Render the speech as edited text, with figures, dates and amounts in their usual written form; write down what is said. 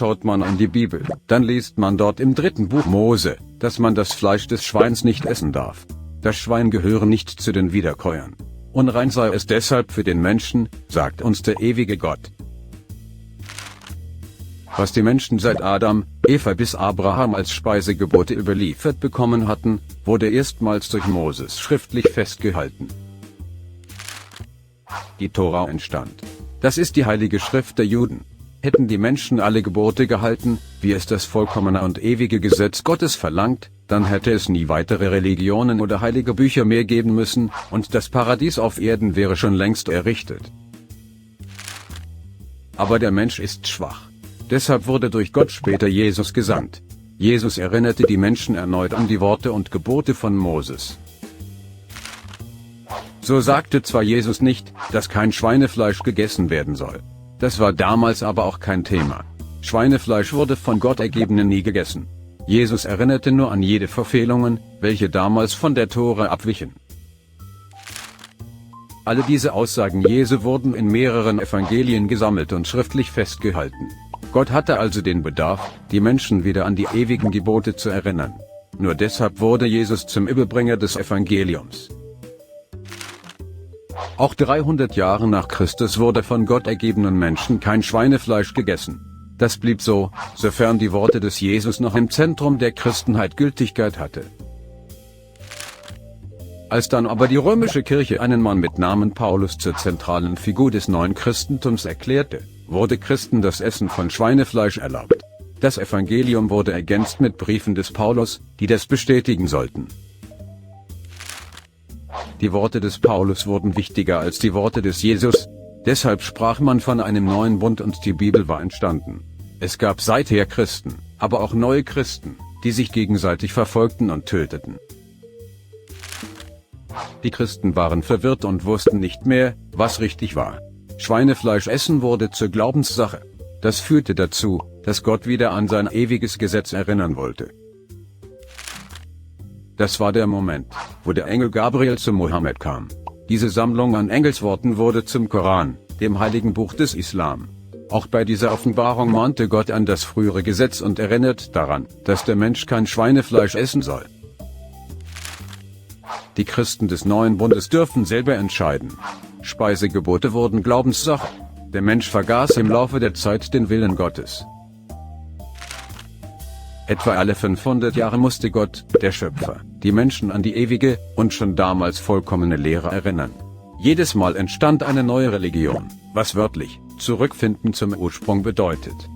Schaut man in die Bibel, dann liest man dort im 3. Buch Mose, dass man das Fleisch des Schweins nicht essen darf. Das Schwein gehöre nicht zu den Wiederkäuern. Unrein sei es deshalb für den Menschen, sagt uns der ewige Gott. Was die Menschen seit Adam, Eva bis Abraham als Speisegebote überliefert bekommen hatten, wurde erstmals durch Moses schriftlich festgehalten. Die Tora entstand. Das ist die heilige Schrift der Juden. Hätten die Menschen alle Gebote gehalten, wie es das vollkommene und ewige Gesetz Gottes verlangt, dann hätte es nie weitere Religionen oder heilige Bücher mehr geben müssen, und das Paradies auf Erden wäre schon längst errichtet. Aber der Mensch ist schwach. Deshalb wurde durch Gott später Jesus gesandt. Jesus erinnerte die Menschen erneut an die Worte und Gebote von Moses. So sagte zwar Jesus nicht, dass kein Schweinefleisch gegessen werden soll. Das war damals aber auch kein Thema. Schweinefleisch wurde von Gott Ergebenen nie gegessen. Jesus erinnerte nur an jede Verfehlungen, welche damals von der Tora abwichen. Alle diese Aussagen Jesu wurden in mehreren Evangelien gesammelt und schriftlich festgehalten. Gott hatte also den Bedarf, die Menschen wieder an die ewigen Gebote zu erinnern. Nur deshalb wurde Jesus zum Überbringer des Evangeliums. Auch 300 Jahre nach Christus wurde von Gott ergebenen Menschen kein Schweinefleisch gegessen. Das blieb so, sofern die Worte des Jesus noch im Zentrum der Christenheit Gültigkeit hatte. Als dann aber die römische Kirche einen Mann mit Namen Paulus zur zentralen Figur des neuen Christentums erklärte, wurde Christen das Essen von Schweinefleisch erlaubt. Das Evangelium wurde ergänzt mit Briefen des Paulus, die das bestätigen sollten. Die Worte des Paulus wurden wichtiger als die Worte des Jesus, deshalb sprach man von einem neuen Bund und die Bibel war entstanden. Es gab seither Christen, aber auch neue Christen, die sich gegenseitig verfolgten und töteten. Die Christen waren verwirrt und wussten nicht mehr, was richtig war. Schweinefleisch essen wurde zur Glaubenssache. Das führte dazu, dass Gott wieder an sein ewiges Gesetz erinnern wollte. Das war der Moment, wo der Engel Gabriel zu Mohammed kam. Diese Sammlung an Engelsworten wurde zum Koran, dem heiligen Buch des Islam. Auch bei dieser Offenbarung mahnte Gott an das frühere Gesetz und erinnert daran, dass der Mensch kein Schweinefleisch essen soll. Die Christen des neuen Bundes dürfen selber entscheiden. Speisegebote wurden Glaubenssache. Der Mensch vergaß im Laufe der Zeit den Willen Gottes. Etwa alle 500 Jahre musste Gott, der Schöpfer, die Menschen an die ewige und schon damals vollkommene Lehre erinnern. Jedes Mal entstand eine neue Religion, was wörtlich zurückfinden zum Ursprung bedeutet.